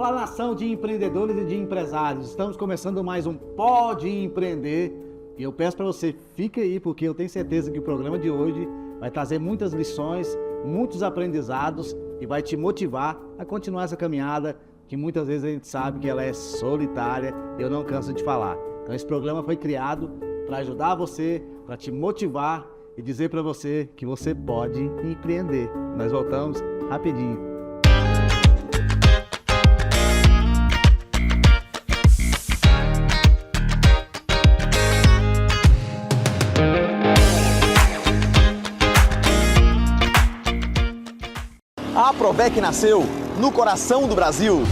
Olá, nação de empreendedores e de empresários. Estamos começando mais um Pode Empreender. E eu peço para você, fique aí, porque eu tenho certeza que o programa de hoje vai trazer muitas lições, muitos aprendizados e vai te motivar a continuar essa caminhada que muitas vezes a gente sabe que ela é solitária e eu não canso de falar. Então esse programa foi criado para ajudar você, para te motivar e dizer para você que você pode empreender. Nós voltamos rapidinho. A Provec nasceu no coração do Brasil.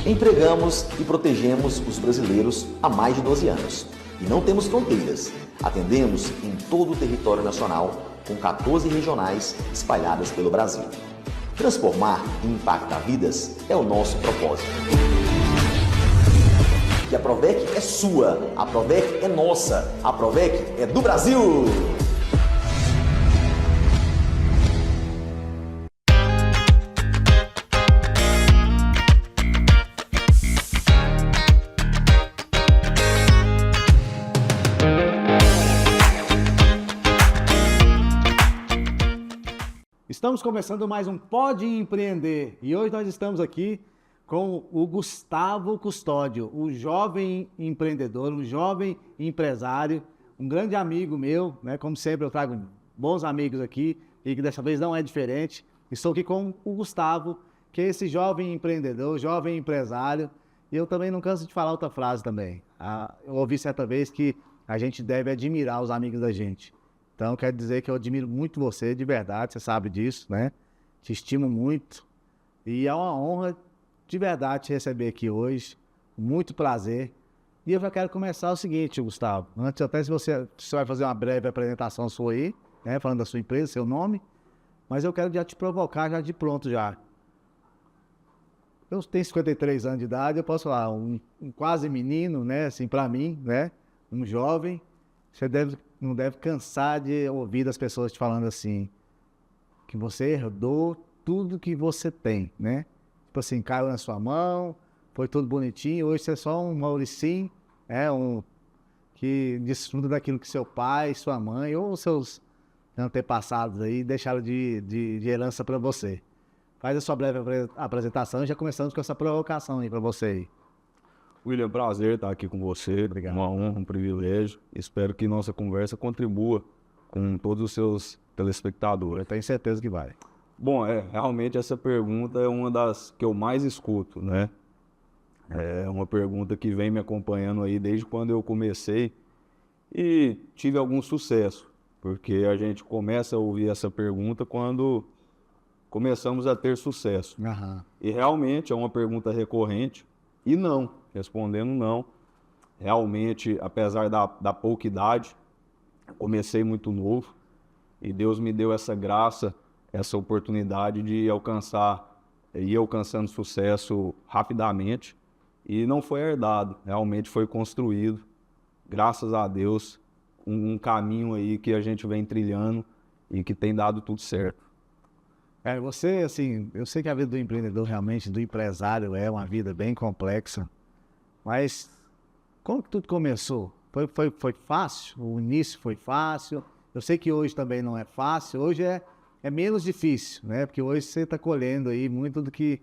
Empregamos e protegemos os brasileiros há mais de 12 anos. E não temos fronteiras. Atendemos em todo o território nacional, com 14 regionais espalhadas pelo Brasil. Transformar e impactar vidas é o nosso propósito. E a Provec é sua, a Provec é nossa, a Provec é do Brasil! Estamos começando mais um Pode Empreender e hoje nós estamos aqui com o Gustavo Custódio, o jovem empreendedor, um jovem empresário, um grande amigo meu, né? Como sempre eu trago bons amigos aqui e que dessa vez não é diferente. Estou aqui com o Gustavo, que é esse jovem empreendedor, jovem empresário, e eu também não canso de falar outra frase também. Eu ouvi certa vez que a gente deve admirar os amigos da gente. Então, quero dizer que eu admiro muito você, de verdade, você sabe disso, né? Te estimo muito. E é uma honra, de verdade, te receber aqui hoje. Muito prazer. E eu já quero começar o seguinte, Gustavo. Antes, até se você vai fazer uma breve apresentação sua aí, né? Falando da sua empresa, seu nome. Mas eu quero já te provocar, já de pronto já. Eu tenho 53 anos de idade, eu posso falar, um quase menino, né? Assim, pra mim, né? Um jovem. Você não deve cansar de ouvir das pessoas te falando assim, que você herdou tudo que você tem, né? Tipo assim, caiu na sua mão, foi tudo bonitinho, hoje você é só um Mauricinho, que desfruta daquilo que seu pai, sua mãe ou seus antepassados aí deixaram de herança para você. Faz a sua breve apresentação e já começamos com essa provocação aí para você aí. William, prazer estar aqui com você. Obrigado. Uma honra, um privilégio. Espero que nossa conversa contribua com todos os seus telespectadores. Eu tenho certeza que vai. Bom, realmente essa pergunta é uma das que eu mais escuto, né? É uma pergunta que vem me acompanhando aí desde quando eu comecei e tive algum sucesso, porque a gente começa a ouvir essa pergunta quando começamos a ter sucesso. Uhum. E realmente é uma pergunta recorrente e não. Respondendo não, realmente, apesar da pouca idade, comecei muito novo e Deus me deu essa graça, essa oportunidade de ir alcançando sucesso rapidamente e não foi herdado, realmente foi construído, graças a Deus, um caminho aí que a gente vem trilhando e que tem dado tudo certo. Você, assim, eu sei que a vida do empreendedor realmente, do empresário, é uma vida bem complexa. Mas como que tudo começou? Foi fácil? O início foi fácil? Eu sei que hoje também não é fácil, hoje é menos difícil, né? Porque hoje você está colhendo aí muito do que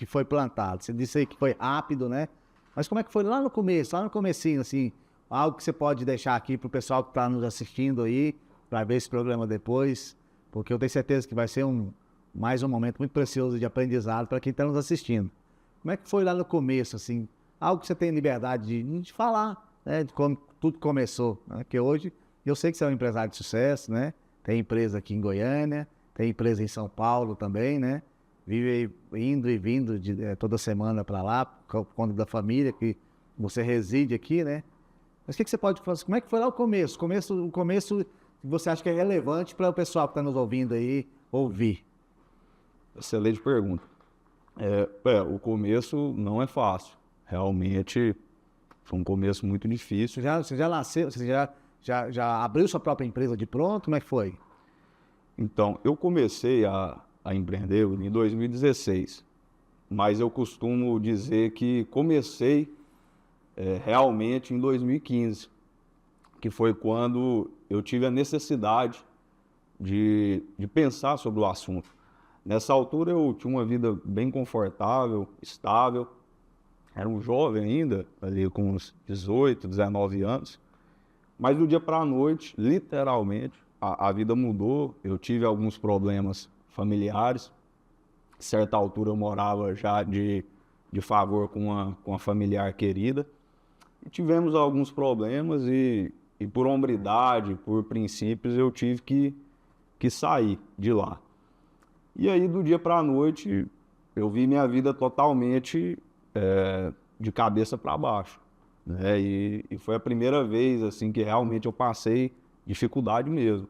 foi plantado. Você disse aí que foi rápido, né? Mas como é que foi lá no começo, lá no comecinho, assim, algo que você pode deixar aqui para o pessoal que está nos assistindo aí, para ver esse programa depois, porque eu tenho certeza que vai ser mais um momento muito precioso de aprendizado para quem está nos assistindo. Como é que foi lá no começo, assim? Algo que você tem liberdade de falar, né? De como tudo começou, né? Porque hoje, eu sei que você é um empresário de sucesso, né? Tem empresa aqui em Goiânia, tem empresa em São Paulo também, né? Vive indo e vindo toda semana para lá, por conta da família, que você reside aqui, né? Mas o que você pode falar? Como é que foi lá o começo? O começo que você acha que é relevante para o pessoal que está nos ouvindo aí ouvir? Excelente pergunta. O começo não é fácil. Realmente foi um começo muito difícil. Você já nasceu, você já abriu sua própria empresa de pronto? Como é que foi? Então, eu comecei a empreender em 2016. mas eu costumo dizer que comecei realmente em 2015, que foi quando eu tive a necessidade de pensar sobre o assunto. Nessa altura eu tinha uma vida bem confortável, estável, era um jovem ainda, ali com uns 18, 19 anos, mas do dia para a noite, literalmente, a vida mudou. Eu tive alguns problemas familiares. A certa altura eu morava já de favor com uma familiar querida. E tivemos alguns problemas e por hombridade, por princípios, eu tive que sair de lá. E aí, do dia para a noite, eu vi minha vida totalmente de cabeça para baixo, né? E foi a primeira vez assim que realmente eu passei dificuldade mesmo,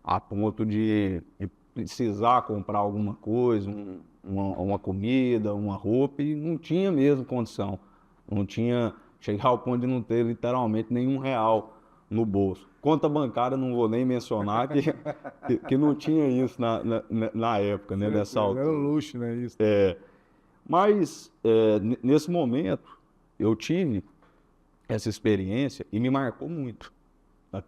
a ponto de precisar comprar alguma coisa, uma comida, uma roupa, e não tinha mesmo condição. Não tinha, chegar ao ponto de não ter literalmente nenhum real no bolso. Conta bancária não vou nem mencionar, que não tinha isso na época, né, nessa altura. Era um luxo, né, isso. Mas, nesse momento, eu tive essa experiência e me marcou muito.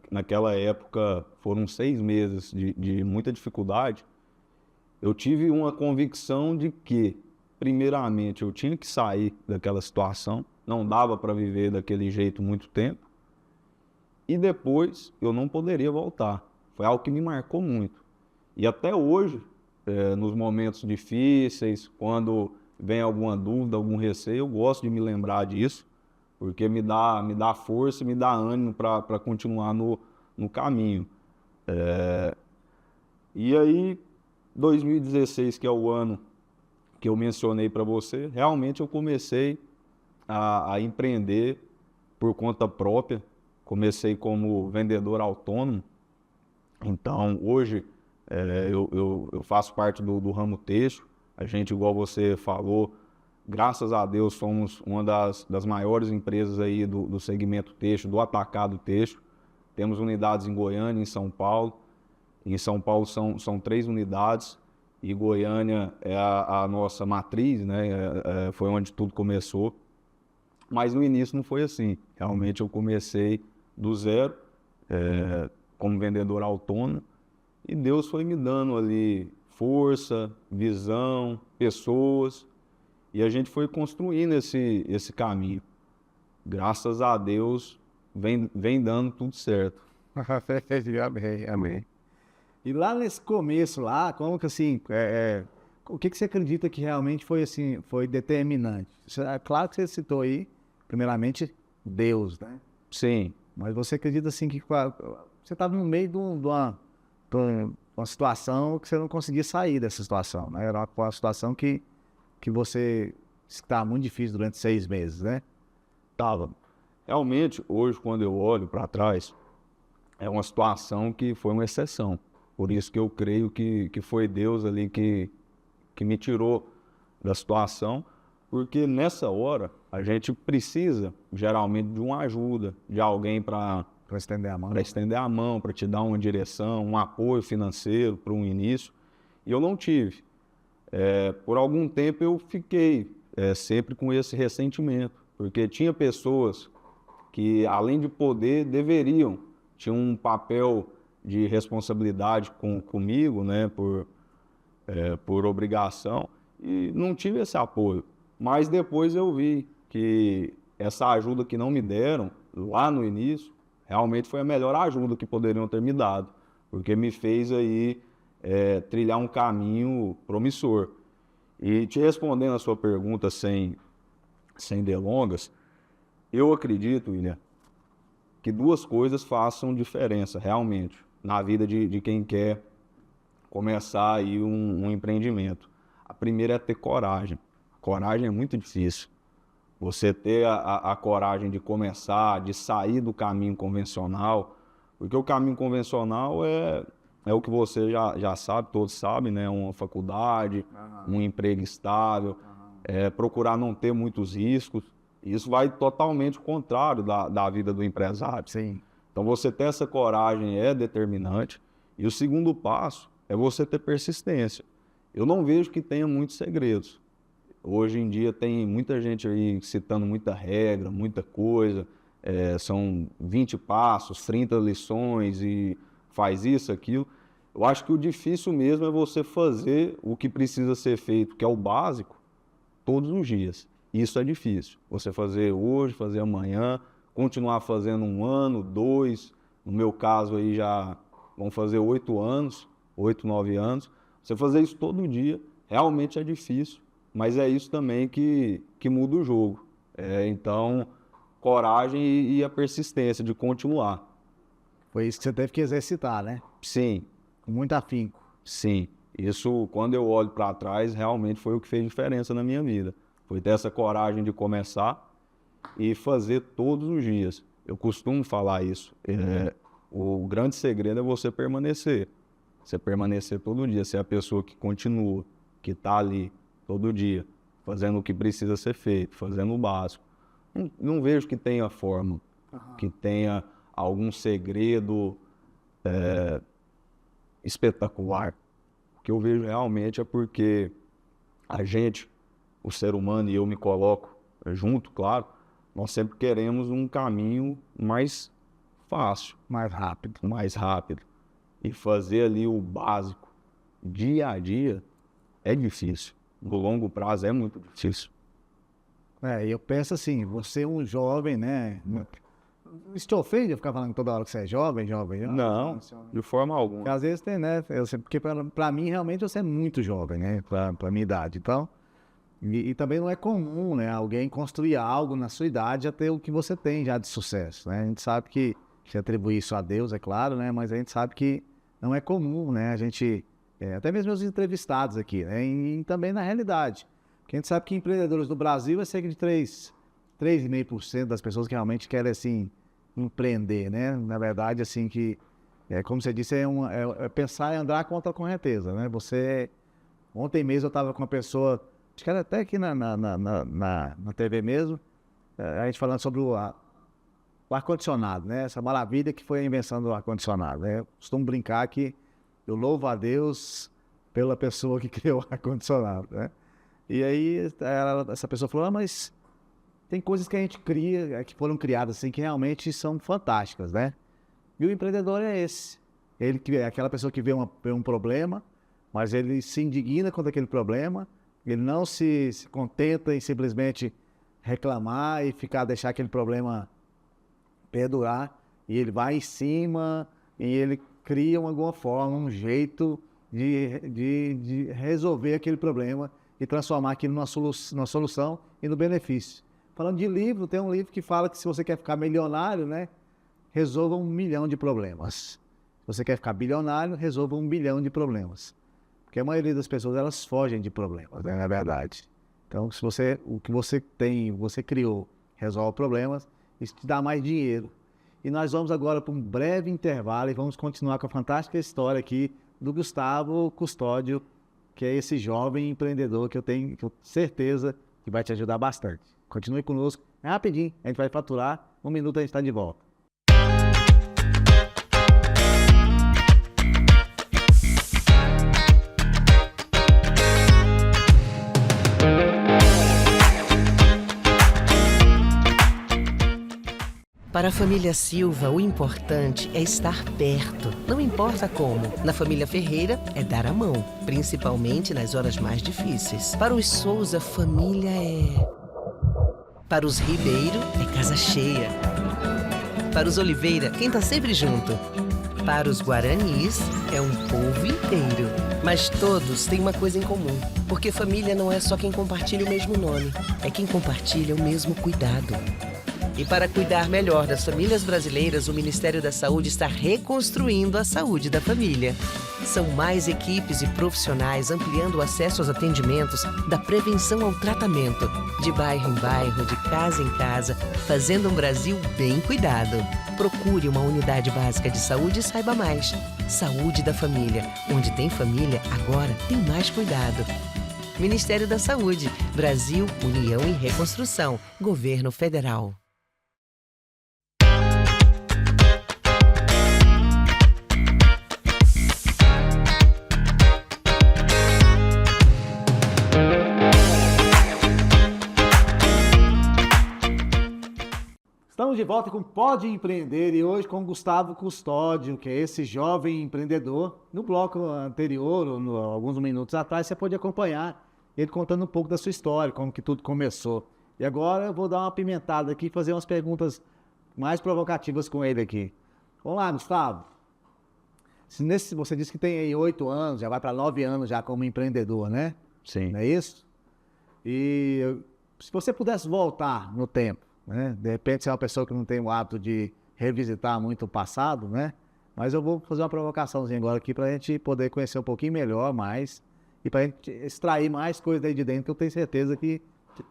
Naquela época, foram 6 meses de muita dificuldade. Eu tive uma convicção de que, primeiramente, eu tinha que sair daquela situação, não dava para viver daquele jeito muito tempo, e depois eu não poderia voltar. Foi algo que me marcou muito. E até hoje, nos momentos difíceis, quando vem alguma dúvida, algum receio, eu gosto de me lembrar disso, porque me dá força, me dá ânimo para continuar no caminho. E aí, 2016, que é o ano que eu mencionei para você, realmente eu comecei a empreender por conta própria. Comecei como vendedor autônomo. Então, hoje, eu faço parte do ramo têxtil. A gente, igual você falou, graças a Deus, somos uma das maiores empresas aí do segmento têxtil, do atacado têxtil. Temos unidades em Goiânia, em São Paulo. Em São Paulo são 3 unidades e Goiânia é a nossa matriz, né? Foi onde tudo começou. Mas no início não foi assim. Realmente eu comecei do zero, como vendedor autônomo, e Deus foi me dando ali força, visão, pessoas, e a gente foi construindo esse caminho. Graças a Deus, vem dando tudo certo. Amém, amém. E lá nesse começo, lá, como que assim, o que você acredita que realmente foi assim, foi determinante? É claro que você citou aí, primeiramente, Deus, né? Sim. Mas você acredita assim que você estava no meio de uma situação que você não conseguia sair dessa situação, né? Era uma situação que você estava muito difícil durante 6 meses, né? Tava. Realmente, hoje, quando eu olho para trás, é uma situação que foi uma exceção. Por isso que eu creio que foi Deus ali que me tirou da situação, porque nessa hora a gente precisa, geralmente, de uma ajuda, de alguém para estender a mão. Para estender a mão, para te dar uma direção, um apoio financeiro para um início. E eu não tive. Por algum tempo eu fiquei sempre com esse ressentimento, porque tinha pessoas que, além de poder, deveriam, tinham um papel de responsabilidade comigo, né, por obrigação, e não tive esse apoio. Mas depois eu vi que essa ajuda que não me deram lá no início, realmente foi a melhor ajuda que poderiam ter me dado, porque me fez aí trilhar um caminho promissor. E te respondendo a sua pergunta sem delongas, eu acredito, William, que 2 coisas façam diferença realmente na vida de quem quer começar aí um empreendimento. A primeira é ter coragem. Coragem é muito difícil. Você ter a coragem de começar, de sair do caminho convencional, porque o caminho convencional é o que você já sabe, todos sabem, né? Uma faculdade, um emprego estável, procurar não ter muitos riscos. Isso vai totalmente contrário da vida do empresário. Sim. Então, você ter essa coragem é determinante. E o segundo passo é você ter persistência. Eu não vejo que tenha muitos segredos. Hoje em dia tem muita gente aí citando muita regra, muita coisa, são 20 passos, 30 lições e faz isso, aquilo. Eu acho que o difícil mesmo é você fazer o que precisa ser feito, que é o básico, todos os dias. Isso é difícil. Você fazer hoje, fazer amanhã, continuar fazendo 1 ano, 2, no meu caso aí já vão fazer 8 anos, 8, 9 anos. Você fazer isso todo dia realmente é difícil, mas é isso também que muda o jogo. Então, coragem e a persistência de continuar. Foi isso que você teve que exercitar, né? Sim. Com muito afinco. Sim. Isso, quando eu olho para trás, realmente foi o que fez diferença na minha vida. Foi ter essa coragem de começar e fazer todos os dias. Eu costumo falar isso. O grande segredo é você permanecer. Você permanecer todo dia. Ser a pessoa que continua, que está ali todo dia, fazendo o que precisa ser feito, fazendo o básico. Não vejo que tenha forma, que tenha algum segredo espetacular. O que eu vejo realmente é porque a gente, o ser humano, e eu me coloco junto, claro, nós sempre queremos um caminho mais fácil. Mais rápido. Mais rápido. E fazer ali o básico, dia a dia, é difícil. No longo prazo é muito difícil. Eu penso assim, você é um jovem, né? Isso te ofende eu ficar falando toda hora que você é jovem? Não, de forma alguma. Porque às vezes tem, né? Porque pra mim, realmente, você é muito jovem, né? Pra minha idade. Então, e também não é comum, né? Alguém construir algo na sua idade a ter o que você tem já de sucesso, né? A gente sabe que se atribui isso a Deus, é claro, né? Mas a gente sabe que não é comum, né? A gente, até mesmo os entrevistados aqui, né? E também na realidade. Porque a gente sabe que empreendedores do Brasil é cerca de 3,5% das pessoas que realmente querem, assim, empreender, né? Na verdade, assim, que, como você disse, é pensar em andar contra a correnteza, né? Ontem mesmo eu estava com uma pessoa, acho que era até aqui na TV mesmo, a gente falando sobre o ar-condicionado, né? Essa maravilha que foi a invenção do ar-condicionado, né? Eu costumo brincar que eu louvo a Deus pela pessoa que criou o ar-condicionado, né? E aí essa pessoa falou, mas tem coisas que a gente cria, que foram criadas assim, que realmente são fantásticas, né? E o empreendedor é esse. Ele é aquela pessoa que vê um problema, mas ele se indigna contra aquele problema, ele não se contenta em simplesmente reclamar e deixar aquele problema perdurar, e ele vai em cima e ele cria alguma forma, um jeito de resolver aquele problema e transformar aquilo numa solução e no benefício. Falando de livro, tem um livro que fala que se você quer ficar milionário, né, resolva 1 milhão de problemas. Se você quer ficar bilionário, resolva 1 bilhão de problemas. Porque a maioria das pessoas, elas fogem de problemas, né, na verdade. Então, o que você tem, você criou, resolve problemas, isso te dá mais dinheiro. E nós vamos agora para um breve intervalo e vamos continuar com a fantástica história aqui do Gustavo Custódio, que é esse jovem empreendedor que eu tenho certeza que vai te ajudar bastante. Continue conosco, é rapidinho, a gente vai faturar, 1 minuto a gente está de volta. Para a família Silva, o importante é estar perto, não importa como. Na família Ferreira, é dar a mão, principalmente nas horas mais difíceis. Para os Souza, família é... Para os Ribeiro, é casa cheia. Para os Oliveira, quem tá sempre junto. Para os Guaranis, é um povo inteiro. Mas todos têm uma coisa em comum, porque família não é só quem compartilha o mesmo nome, é quem compartilha o mesmo cuidado. E para cuidar melhor das famílias brasileiras, o Ministério da Saúde está reconstruindo a saúde da família. São mais equipes e profissionais ampliando o acesso aos atendimentos, da prevenção ao tratamento, de bairro em bairro, de casa em casa, fazendo um Brasil bem cuidado. Procure uma unidade básica de saúde e saiba mais. Saúde da família. Onde tem família, agora tem mais cuidado. Ministério da Saúde. Brasil, União e Reconstrução. Governo Federal. Estamos de volta com Pode Empreender e hoje com Gustavo Custódio, que é esse jovem empreendedor. No bloco anterior, ou alguns minutos atrás, você pôde acompanhar ele contando um pouco da sua história, como que tudo começou. E agora eu vou dar uma pimentada aqui e fazer umas perguntas mais provocativas com ele aqui. Vamos lá, Gustavo. Você disse que tem aí 8 anos, já vai para 9 anos já como empreendedor, né? Sim. Não é isso? E se você pudesse voltar no tempo, né? De repente você é uma pessoa que não tem o hábito de revisitar muito o passado, né? Mas eu vou fazer uma provocaçãozinha agora aqui para a gente poder conhecer um pouquinho melhor mais e para a gente extrair mais coisas daí de dentro que eu tenho certeza que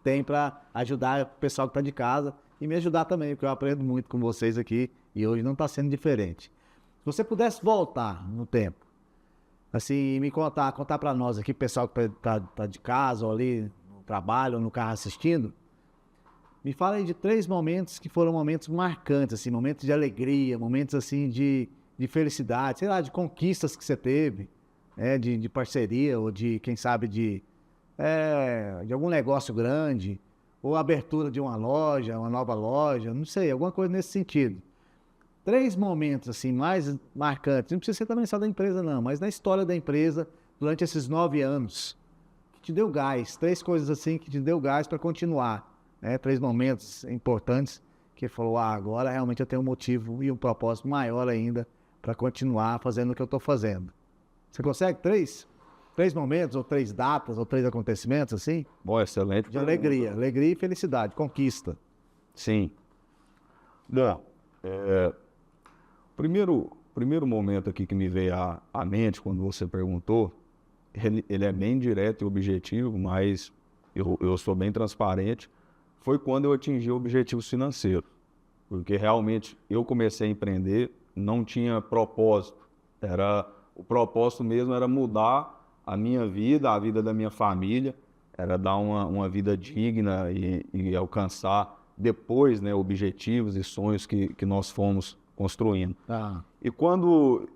tem para ajudar o pessoal que está de casa e me ajudar também, porque eu aprendo muito com vocês aqui e hoje não está sendo diferente. Se você pudesse voltar no tempo, assim, me contar para nós aqui, pessoal que tá de casa ou ali no trabalho ou no carro assistindo, me fala aí de 3 momentos que foram momentos marcantes, assim, momentos de alegria, momentos assim de felicidade, sei lá, de conquistas que você teve, de parceria ou de, quem sabe, de algum negócio grande, ou abertura de uma loja, uma nova loja, não sei, alguma coisa nesse sentido. 3 momentos assim mais marcantes, não precisa ser também só da empresa não, mas na história da empresa, durante esses 9 anos, que te deu gás, 3 coisas assim que te deu gás para continuar. 3 momentos importantes que falou, agora realmente eu tenho um motivo e um propósito maior ainda para continuar fazendo o que eu estou fazendo. Você consegue 3 momentos, ou 3 datas, ou 3 acontecimentos assim? Bom, excelente. De alegria e felicidade, conquista. Sim. Não, primeiro momento aqui que me veio à mente quando você perguntou, ele é bem direto e objetivo, mas eu sou bem transparente. Foi quando eu atingi objetivos financeiros, porque realmente eu comecei a empreender, não tinha propósito, o propósito mesmo era mudar a minha vida, a vida da minha família, era dar uma vida digna e alcançar depois, né, objetivos e sonhos que nós fomos construindo. E quando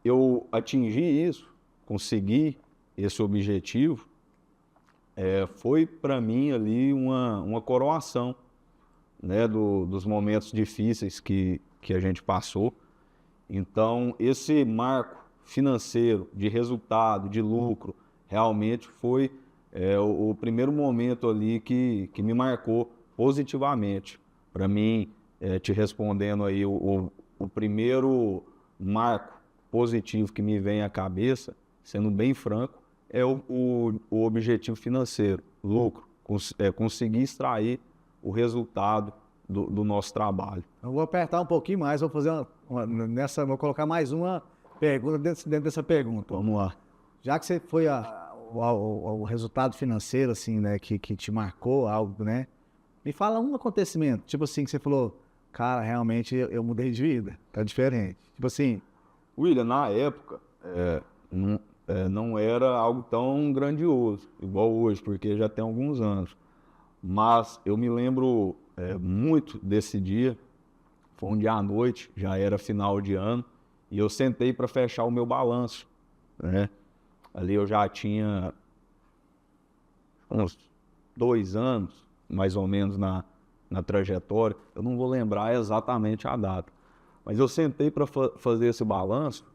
eu atingi isso, consegui esse objetivo, foi para mim ali uma coroação, né, dos momentos difíceis que a gente passou. Então, esse marco financeiro, de resultado, de lucro, realmente foi o primeiro momento ali que me marcou positivamente. Para mim, te respondendo aí, o primeiro marco positivo que me vem à cabeça, sendo bem franco, é o objetivo financeiro, lucro, conseguir extrair o resultado do nosso trabalho. Eu vou apertar um pouquinho mais, vou fazer vou colocar mais uma pergunta dentro dessa pergunta. Vamos lá. Já que você foi o resultado financeiro, assim, né, que te marcou algo, né? Me fala um acontecimento, tipo assim, que você falou, cara, realmente eu mudei de vida, tá diferente. Tipo assim... William, na época, não era algo tão grandioso, igual hoje, porque já tem alguns anos. Mas eu me lembro muito desse dia, foi um dia à noite, já era final de ano, e eu sentei para fechar o meu balanço, né? Ali eu já tinha uns 2 anos, mais ou menos, na trajetória. Eu não vou lembrar exatamente a data, mas eu sentei para fazer esse balanço.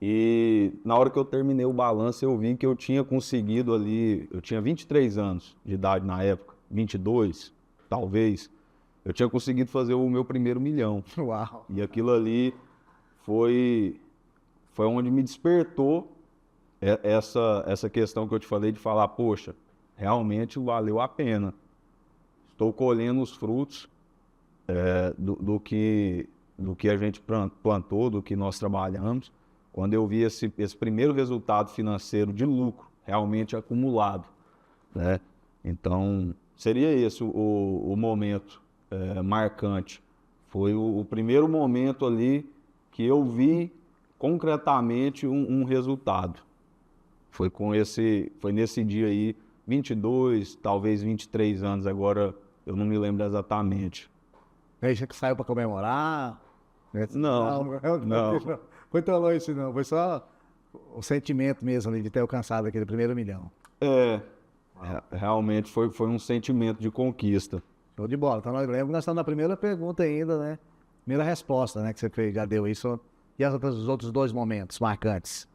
E na hora que eu terminei o balanço, eu vi que eu tinha conseguido ali, eu tinha 23 anos de idade na época, 22, talvez. Eu tinha conseguido fazer o meu primeiro milhão. Uau! E aquilo ali foi onde me despertou essa questão que eu te falei de falar, poxa, realmente valeu a pena. Estou colhendo os frutos do que a gente plantou, do que nós trabalhamos. Quando eu vi esse primeiro resultado financeiro de lucro realmente acumulado, né? Então, seria esse o momento marcante. Foi o primeiro momento ali que eu vi concretamente um resultado. Foi nesse dia aí, 22, talvez 23 anos, agora eu não me lembro exatamente. Aí já que saiu para comemorar? Não. Foi tão longe isso não, foi só o sentimento mesmo ali de ter alcançado aquele primeiro milhão. Realmente foi um sentimento de conquista. Show de bola. Então, nós lembro que nós estamos na primeira pergunta ainda, né? Primeira resposta, né? Que você fez, já deu isso. E os outros 2 momentos marcantes?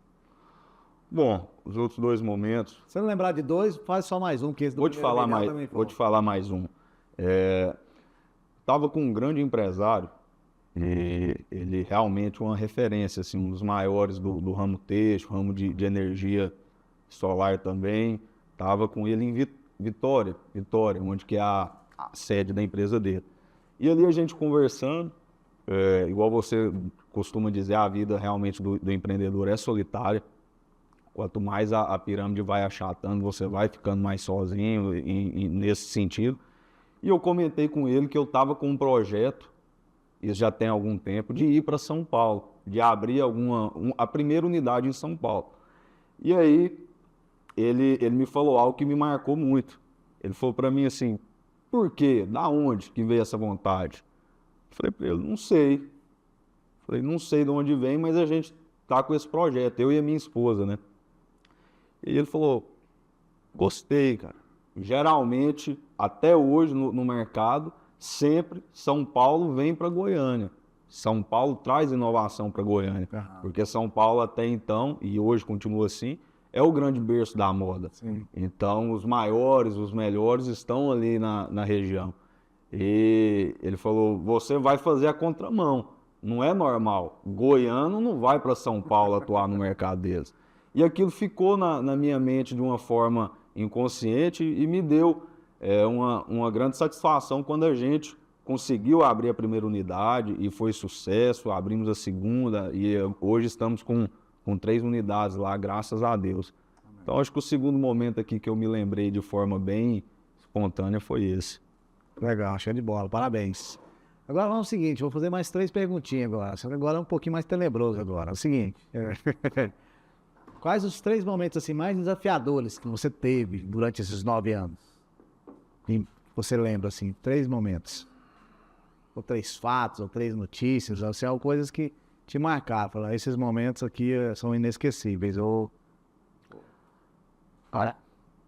Bom, os outros 2 momentos... Se você não lembrar de 2, faz só mais um, que esse do Vou te falar mais, também foi. vou te falar mais um. Tava com um grande empresário, e ele realmente uma referência, assim, um dos maiores do ramo têxtil, ramo de energia solar também. Tava com ele em Vitória, onde que é a sede da empresa dele. E ali a gente conversando, igual você costuma dizer, a vida realmente do empreendedor é solitária. Quanto mais a pirâmide vai achatando, você vai ficando mais sozinho nesse sentido. E eu comentei com ele que eu estava com um projeto, isso já tem algum tempo, de ir para São Paulo, de abrir a primeira unidade em São Paulo. E aí ele me falou algo que me marcou muito. Ele falou para mim assim: por quê? Da onde que veio essa vontade? Eu falei para ele: não sei. Falei: não sei de onde vem, mas a gente tá com esse projeto, eu e a minha esposa, né? E ele falou: gostei, cara. Geralmente, até hoje no mercado, sempre São Paulo vem para Goiânia. São Paulo traz inovação para Goiânia. Porque São Paulo até então, e hoje continua assim, é o grande berço da moda. Sim. Então, os maiores, os melhores estão ali na região. E ele falou: você vai fazer a contramão. Não é normal. Goiano não vai para São Paulo atuar no mercado deles. E aquilo ficou na minha mente de uma forma inconsciente e me deu uma grande satisfação quando a gente conseguiu abrir a primeira unidade e foi sucesso, abrimos a segunda e hoje estamos com 3 unidades lá, graças a Deus. Então acho que o segundo momento aqui que eu me lembrei de forma bem espontânea foi esse. Legal, show de bola, parabéns. Agora vamos ao seguinte, vou fazer mais 3 perguntinhas agora. Só que agora é um pouquinho mais tenebroso agora. É o seguinte, quais os 3 momentos assim mais desafiadores que você teve durante esses 9 anos? E você lembra assim, 3 momentos? Ou 3 fatos, ou 3 notícias, ou seja, coisas que te marcaram. Falar, esses momentos aqui são inesquecíveis. Ou... Olha,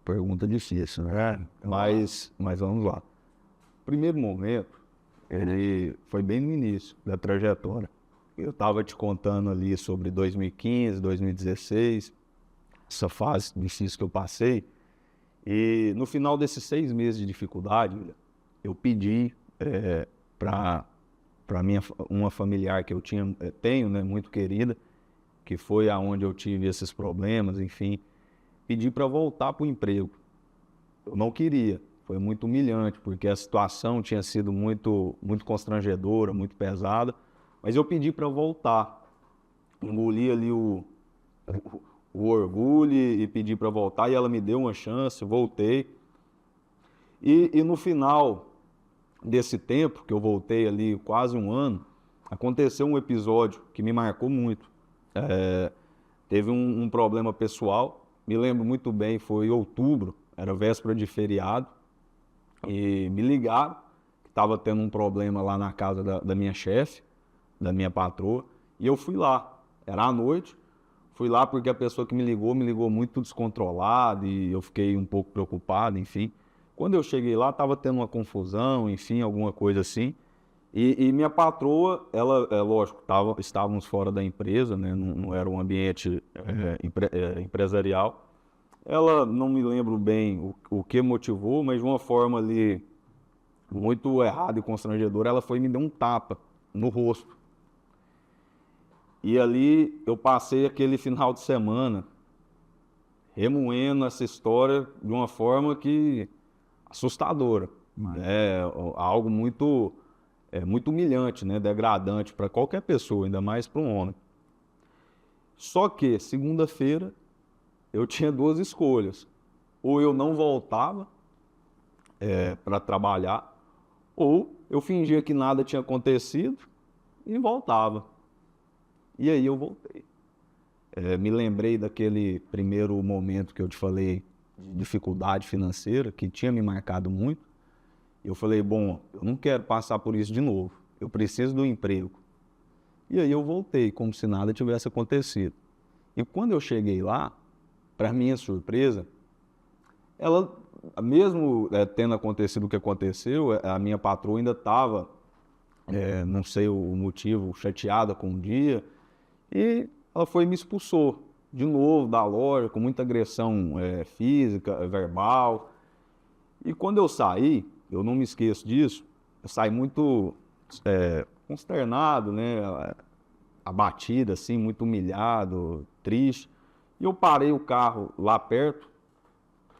pergunta difícil, né? Mas vamos lá. Primeiro momento, ele foi bem no início da trajetória. Eu estava te contando ali sobre 2015, 2016, essa fase difícil que eu passei. E no final desses 6 meses de dificuldade, eu pedi para uma familiar que eu tenho, né, muito querida, que foi aonde eu tive esses problemas, enfim, pedi para voltar para o emprego. Eu não queria, foi muito humilhante, porque a situação tinha sido muito constrangedora, muito pesada. Mas eu pedi para voltar, engoli ali o orgulho e pedi para voltar, e ela me deu uma chance, voltei. E no final desse tempo, que eu voltei ali quase 1 ano, aconteceu um episódio que me marcou muito. Teve um problema pessoal, me lembro muito bem, foi em outubro, era véspera de feriado, e me ligaram que estava tendo um problema lá na casa da minha chefe, da minha patroa, e eu fui lá, era à noite, fui lá porque a pessoa que me ligou muito descontrolado e eu fiquei um pouco preocupado, enfim. Quando eu cheguei lá, estava tendo uma confusão, enfim, alguma coisa assim, e minha patroa, ela, lógico, estávamos fora da empresa, né, não era um ambiente empresarial. Ela, não me lembro bem o que motivou, mas de uma forma ali muito errada e constrangedora, ela foi e me deu um tapa no rosto. E ali eu passei aquele final de semana remoendo essa história de uma forma que assustadora. É algo muito humilhante, né? Degradante para qualquer pessoa, ainda mais para um homem. Só que, segunda-feira, eu tinha 2 escolhas. Ou eu não voltava para trabalhar, ou eu fingia que nada tinha acontecido e voltava. E aí eu voltei. Me lembrei daquele primeiro momento que eu te falei de dificuldade financeira, que tinha me marcado muito. Eu falei, bom, eu não quero passar por isso de novo. Eu preciso do emprego. E aí eu voltei, como se nada tivesse acontecido. E quando eu cheguei lá, para minha surpresa, ela mesmo tendo acontecido o que aconteceu, a minha patroa ainda estava, não sei o motivo, chateada com o dia, e ela foi e me expulsou de novo da loja, com muita agressão física, verbal. E quando eu saí, eu não me esqueço disso, eu saí muito consternado, né, abatido, assim, muito humilhado, triste. E eu parei o carro lá perto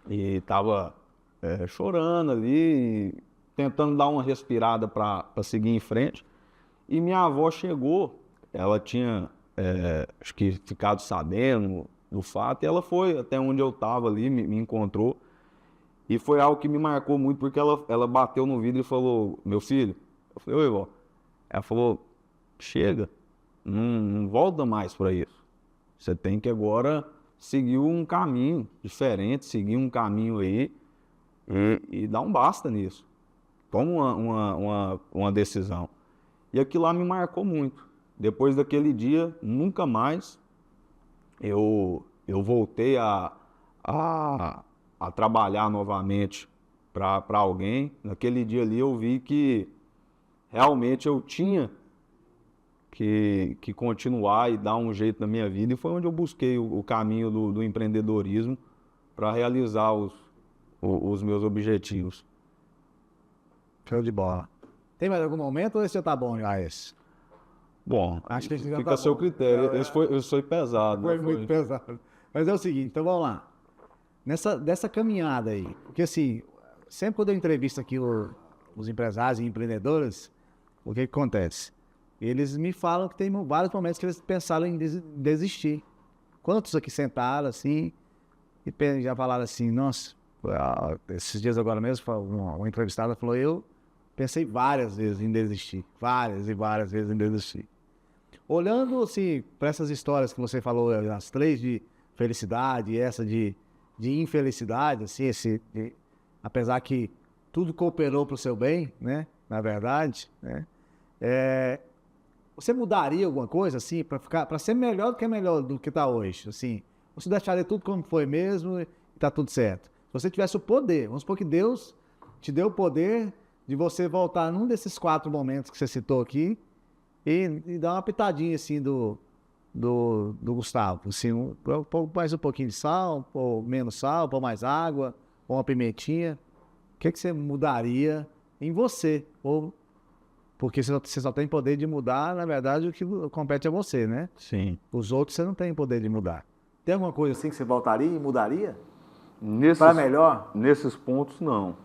e estava chorando ali, tentando dar uma respirada para seguir em frente. E minha avó chegou, ela tinha, acho que, ficado sabendo do fato, e ela foi até onde eu estava ali, me encontrou. E foi algo que me marcou muito, porque ela bateu no vidro e falou: meu filho. Eu falei: oi, vó. Ela falou: chega, não volta mais para isso. Você tem que agora seguir um caminho diferente, seguir um caminho aí e dar um basta nisso. Toma uma decisão. E aquilo lá me marcou muito. Depois daquele dia, nunca mais eu voltei a trabalhar novamente para alguém. Naquele dia ali eu vi que realmente eu tinha que continuar e dar um jeito na minha vida, e foi onde eu busquei o caminho do empreendedorismo para realizar os meus objetivos. Show de bola. Tem mais algum momento ou esse já tá bom já esse? Bom, Acho que esse já fica tá a seu bom. critério. Esse foi pesado. Foi né? muito pesado. Mas é o seguinte, então vamos lá. Dessa caminhada aí, porque assim, sempre quando eu entrevisto aqui os empresários e empreendedores, o que acontece? Eles me falam que tem vários momentos que eles pensaram em desistir. Quantos aqui sentaram assim e já falaram assim: nossa, esses dias agora mesmo, uma entrevistada falou: eu pensei várias vezes em desistir, várias e várias vezes em desistir. Olhando assim para essas histórias que você falou, as 3 de felicidade e essa de infelicidade, assim, apesar que tudo cooperou para o seu bem, né? Na verdade, né? Você mudaria alguma coisa assim para ser melhor do que está hoje, assim? Você deixaria tudo como foi mesmo e está tudo certo? Se você tivesse o poder, vamos supor que Deus te deu o poder de você voltar num desses 4 momentos que você citou aqui e dar uma pitadinha assim do Gustavo, assim, mais um pouquinho de sal, ou menos sal, ou mais água, ou uma pimentinha. O que você mudaria em você? Porque você só tem poder de mudar, na verdade, o que compete a você, né? Sim. Os outros você não tem poder de mudar. Tem alguma coisa assim que você voltaria e mudaria? Nesses, Para melhor? Nesses pontos, não.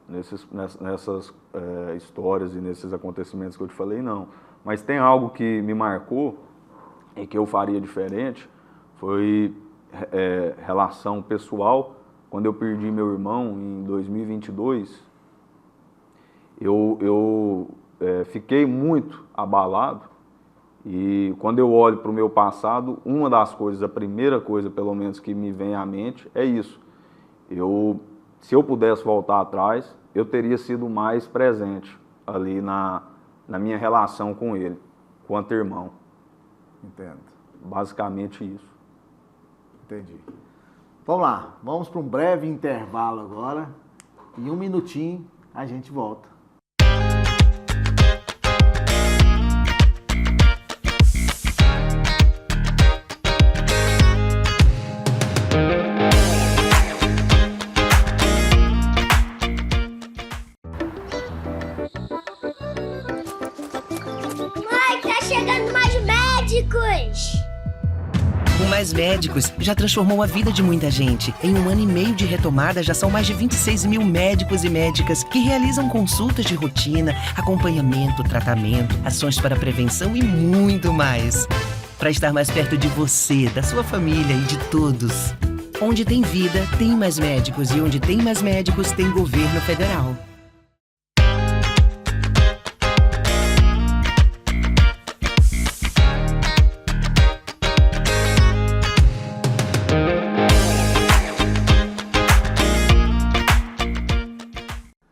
Nessas histórias e nesses acontecimentos que eu te falei, não. Mas tem algo que me marcou e que eu faria diferente, foi relação pessoal. Quando eu perdi meu irmão em 2022, eu fiquei muito abalado, e quando eu olho para o meu passado, uma das coisas, a primeira coisa pelo menos que me vem à mente é isso. Se eu pudesse voltar atrás, eu teria sido mais presente ali na minha relação com ele, quanto irmão. Entendo. Basicamente isso. Entendi. Vamos lá, vamos para um breve intervalo agora, e 1 minutinho a gente volta. O Mais Médicos já transformou a vida de muita gente. Em 1 ano e meio de retomada, já são mais de 26 mil médicos e médicas que realizam consultas de rotina, acompanhamento, tratamento, ações para prevenção e muito mais. Para estar mais perto de você, da sua família e de todos. Onde tem vida, tem mais médicos, e onde tem mais médicos, tem governo federal.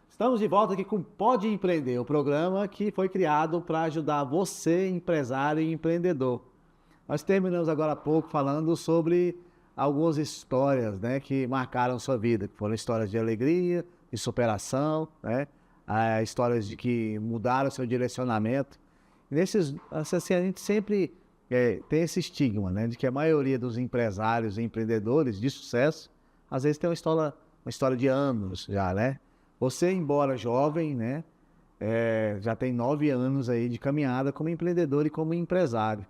Estamos de volta aqui com Pode Empreender, o programa que foi criado para ajudar você, empresário e empreendedor. Nós terminamos agora há pouco falando sobre algumas histórias, né, que marcaram sua vida, que foram histórias de alegria, de superação, né, histórias de que mudaram seu direcionamento. E nesses, assim, a gente sempre tem esse estigma, né, de que a maioria dos empresários e empreendedores de sucesso, às vezes tem uma história de anos já, né? Você, embora jovem, né, já tem 9 anos aí de caminhada como empreendedor e como empresário.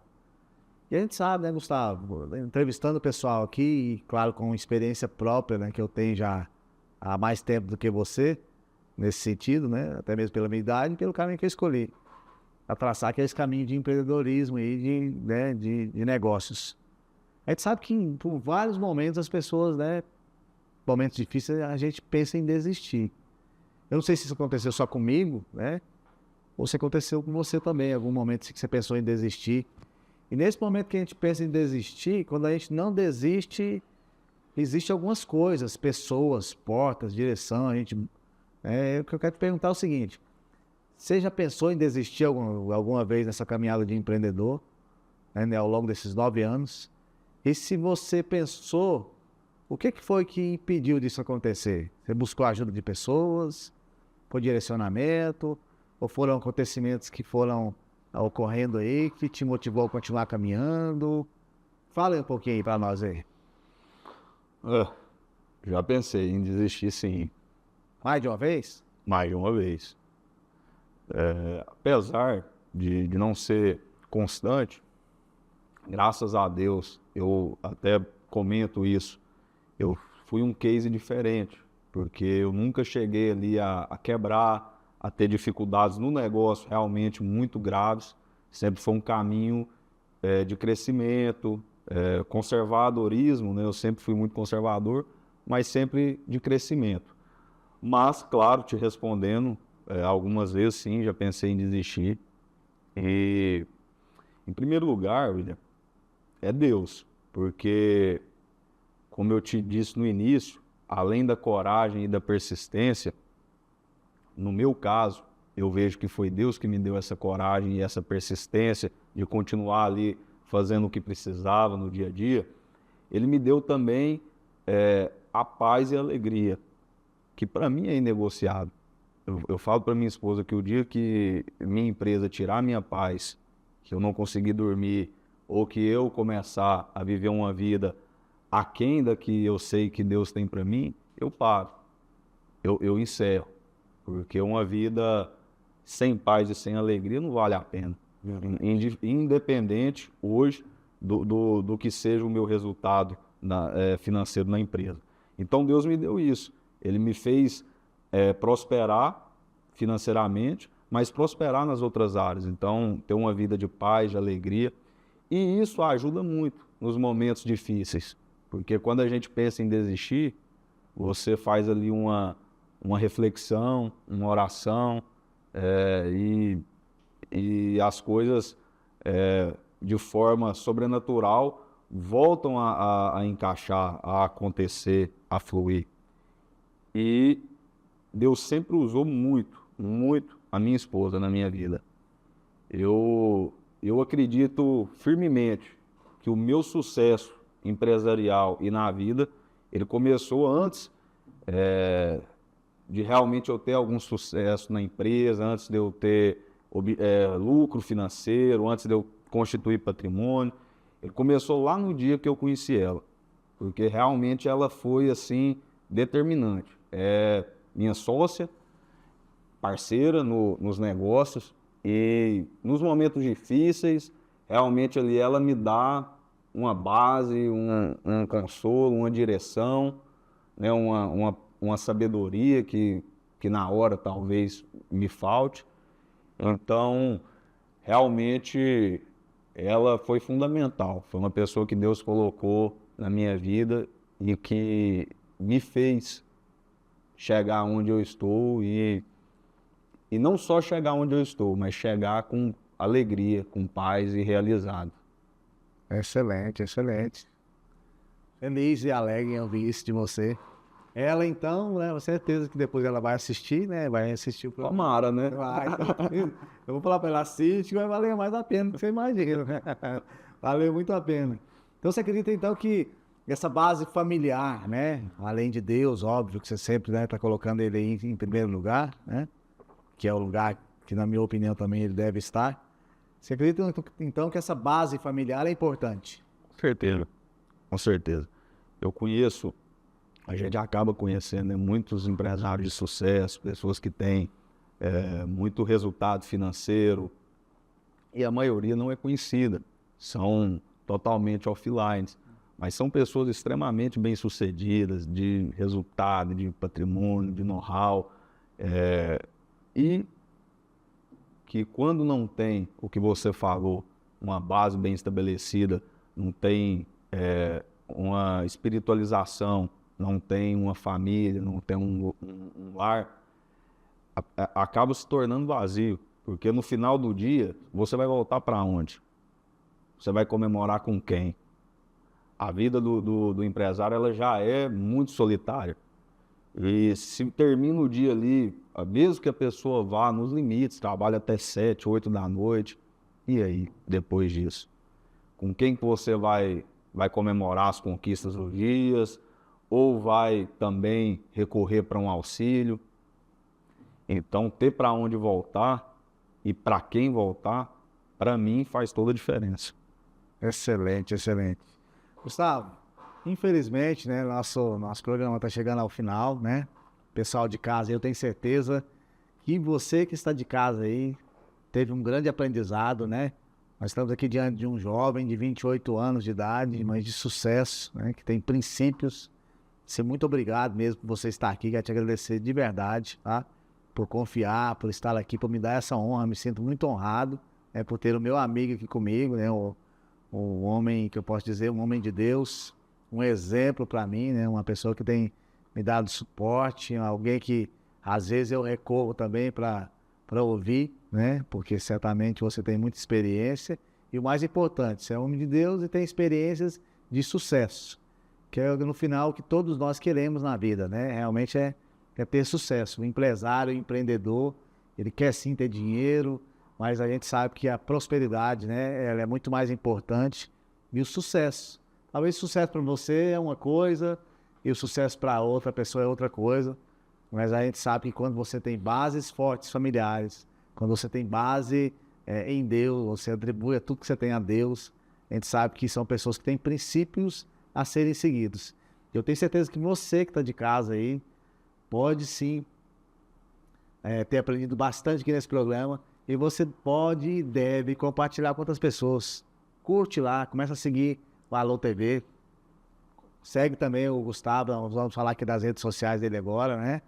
E a gente sabe, né, Gustavo, entrevistando o pessoal aqui, e claro, com experiência própria, né, que eu tenho já há mais tempo do que você, nesse sentido, né, até mesmo pela minha idade e pelo caminho que eu escolhi, a traçar aquele caminho de empreendedorismo e de negócios. A gente sabe que por vários momentos as pessoas, né, momentos difíceis, a gente pensa em desistir. Eu não sei se isso aconteceu só comigo, né, ou se aconteceu com você também, em algum momento que você pensou em desistir. E nesse momento que a gente pensa em desistir, quando a gente não desiste, existem algumas coisas, pessoas, portas, direção, o que eu quero te perguntar é o seguinte, você já pensou em desistir alguma vez nessa caminhada de empreendedor, né, ao longo desses 9 anos? E se você pensou, o que foi que impediu disso acontecer? Você buscou a ajuda de pessoas? Foi direcionamento? Ou foram acontecimentos que foram ocorrendo aí, que te motivou a continuar caminhando? Fala um pouquinho aí para nós aí. Já pensei em desistir, sim. Mais de uma vez? Mais de uma vez. Apesar de não ser constante, graças a Deus, eu até comento isso, eu fui um case diferente, porque eu nunca cheguei ali a quebrar, a ter dificuldades no negócio realmente muito graves. Sempre foi um caminho de crescimento, conservadorismo, né? Eu sempre fui muito conservador, mas sempre de crescimento. Mas, claro, te respondendo, algumas vezes sim, já pensei em desistir. E, em primeiro lugar, William, é Deus, porque, como eu te disse no início, além da coragem e da persistência, no meu caso, eu vejo que foi Deus que me deu essa coragem e essa persistência de continuar ali fazendo o que precisava no dia a dia. Ele me deu também a paz e a alegria, que para mim é inegociável. Eu falo para minha esposa que o dia que minha empresa tirar a minha paz, que eu não conseguir dormir, ou que eu começar a viver uma vida aquém da que eu sei que Deus tem para mim, eu paro, eu encerro. Porque uma vida sem paz e sem alegria não vale a pena. Independente hoje do que seja o meu resultado financeiro na empresa. Então Deus me deu isso. Ele me fez prosperar financeiramente, mas prosperar nas outras áreas. Então ter uma vida de paz, de alegria. E isso ajuda muito nos momentos difíceis. Porque quando a gente pensa em desistir, você faz ali uma reflexão, uma oração, e as coisas de forma sobrenatural voltam a encaixar, a acontecer, a fluir. E Deus sempre usou muito, muito a minha esposa na minha vida. Eu acredito firmemente que o meu sucesso empresarial e na vida, ele começou antes de realmente eu ter algum sucesso na empresa, antes de eu ter lucro financeiro, antes de eu constituir patrimônio. Ele começou lá no dia que eu conheci ela, porque realmente ela foi assim determinante. Minha sócia, parceira nos negócios, e nos momentos difíceis, realmente ali ela me dá uma base, um consolo, uma direção, né, uma sabedoria que na hora talvez me falte. Então, realmente, ela foi fundamental. Foi uma pessoa que Deus colocou na minha vida e que me fez chegar onde eu estou e não só chegar onde eu estou, mas chegar com alegria, com paz e realizado. Excelente, excelente. Feliz e alegre em ouvir isso de você. Ela, então, né, com certeza que depois ela vai assistir, né? Vai assistir o programa. Tomara, né? Vai. Eu vou falar para ela, assiste, vai valer mais a pena do que você imagina. Valeu muito a pena. Então, você acredita, então, que essa base familiar, né? Além de Deus, óbvio que você sempre está colocando ele aí em primeiro lugar, né? Que é o lugar que, na minha opinião, também ele deve estar. Você acredita, então, que essa base familiar é importante? Com certeza, com certeza. Eu conheço, a gente acaba conhecendo, né, muitos empresários de sucesso, pessoas que têm muito resultado financeiro, e a maioria não é conhecida, são totalmente offline, mas são pessoas extremamente bem-sucedidas, de resultado, de patrimônio, de know-how, e que quando não tem o que você falou, uma base bem estabelecida, não tem uma espiritualização, não tem uma família, não tem um lar, acaba se tornando vazio, porque no final do dia, você vai voltar para onde? Você vai comemorar com quem? A vida do empresário ela já é muito solitária. E se termina o dia ali, mesmo que a pessoa vá nos limites, trabalha até 7, 8 da noite, e aí, depois disso? Com quem que você vai comemorar as conquistas dos dias? Ou vai também recorrer para um auxílio? Então, ter para onde voltar e para quem voltar, para mim, faz toda a diferença. Excelente, excelente. Gustavo, infelizmente, né, nosso programa está chegando ao final, né? Pessoal de casa, eu tenho certeza que você que está de casa aí teve um grande aprendizado, né? Nós estamos aqui diante de um jovem de 28 anos de idade, mas de sucesso, né? Que tem princípios. Muito obrigado mesmo por você estar aqui, quero te agradecer de verdade, tá? Por confiar, por estar aqui, por me dar essa honra, me sinto muito honrado, né, por ter o meu amigo aqui comigo, né? O homem que eu posso dizer, um homem de Deus, um exemplo para mim, né? Uma pessoa que tem me dado suporte, alguém que às vezes eu recorro também para ouvir, né? Porque certamente você tem muita experiência e o mais importante, você é um homem de Deus e tem experiências de sucesso, que é no final o que todos nós queremos na vida, né? Realmente é ter sucesso. O empresário, o empreendedor, ele quer sim ter dinheiro, mas a gente sabe que a prosperidade, né, ela é muito mais importante. E o sucesso. Talvez o sucesso para você é uma coisa e o sucesso para outra pessoa é outra coisa. Mas a gente sabe que quando você tem bases fortes familiares, quando você tem base em Deus, você atribui tudo que você tem a Deus, a gente sabe que são pessoas que têm princípios a serem seguidos. Eu tenho certeza que você que está de casa aí, pode sim ter aprendido bastante aqui nesse programa e você pode e deve compartilhar com outras pessoas. Curte lá, começa a seguir o Alô TV, segue também o Gustavo, nós vamos falar aqui das redes sociais dele agora, né?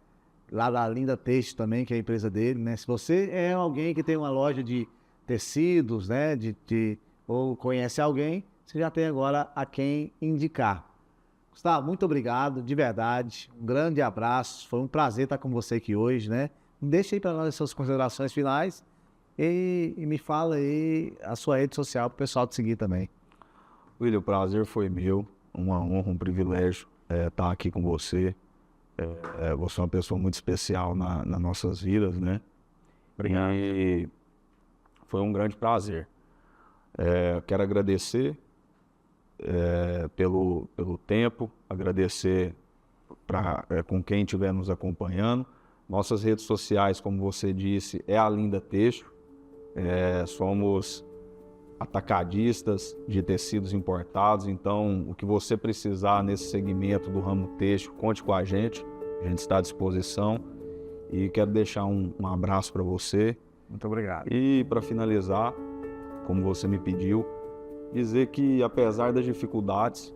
Lá da Linda Texto também, que é a empresa dele, né? Se você é alguém que tem uma loja de tecidos, né? Ou conhece alguém, você já tem agora a quem indicar. Gustavo, muito obrigado, de verdade. Um grande abraço. Foi um prazer estar com você aqui hoje, né? Deixa aí para nós as suas considerações finais e me fala aí a sua rede social para o pessoal te seguir também. William, o prazer foi meu. Uma honra, um privilégio estar aqui com você. Você é uma pessoa muito especial nas nossas vidas, né? Obrigado. E foi um grande prazer. Quero agradecer pelo tempo, agradecer com quem estiver nos acompanhando. Nossas redes sociais, como você disse, é a Linda Texto. Somos atacadistas de tecidos importados, então o que você precisar nesse segmento do ramo têxtil, conte com a gente está à disposição. E quero deixar um abraço para você. Muito obrigado. E para finalizar, como você me pediu, dizer que apesar das dificuldades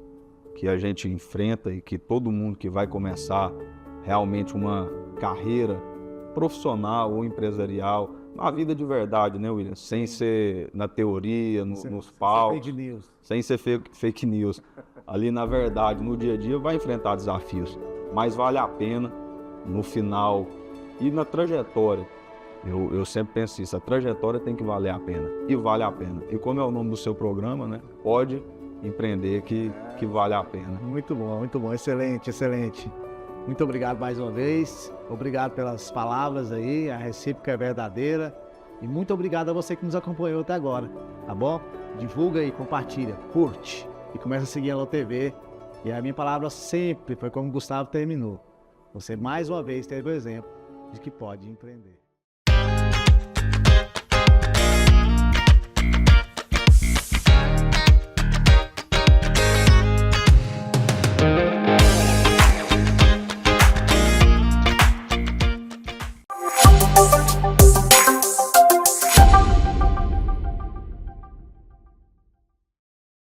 que a gente enfrenta e que todo mundo que vai começar realmente uma carreira profissional ou empresarial, na vida de verdade, né, William? Sem ser na teoria, nos palcos, fake news. Sem ser fake news. Ali na verdade, no dia a dia, vai enfrentar desafios, mas vale a pena no final e na trajetória. Eu sempre penso isso, a trajetória tem que valer a pena, e vale a pena. E como é o nome do seu programa, né? Pode empreender que vale a pena. Muito bom, excelente, excelente. Muito obrigado mais uma vez, obrigado pelas palavras aí, a recíproca é verdadeira. E muito obrigado a você que nos acompanhou até agora, tá bom? Divulga aí, compartilha, curte e começa a seguir a Alô TV, E a minha palavra sempre foi como o Gustavo terminou. Você mais uma vez teve o exemplo de que pode empreender.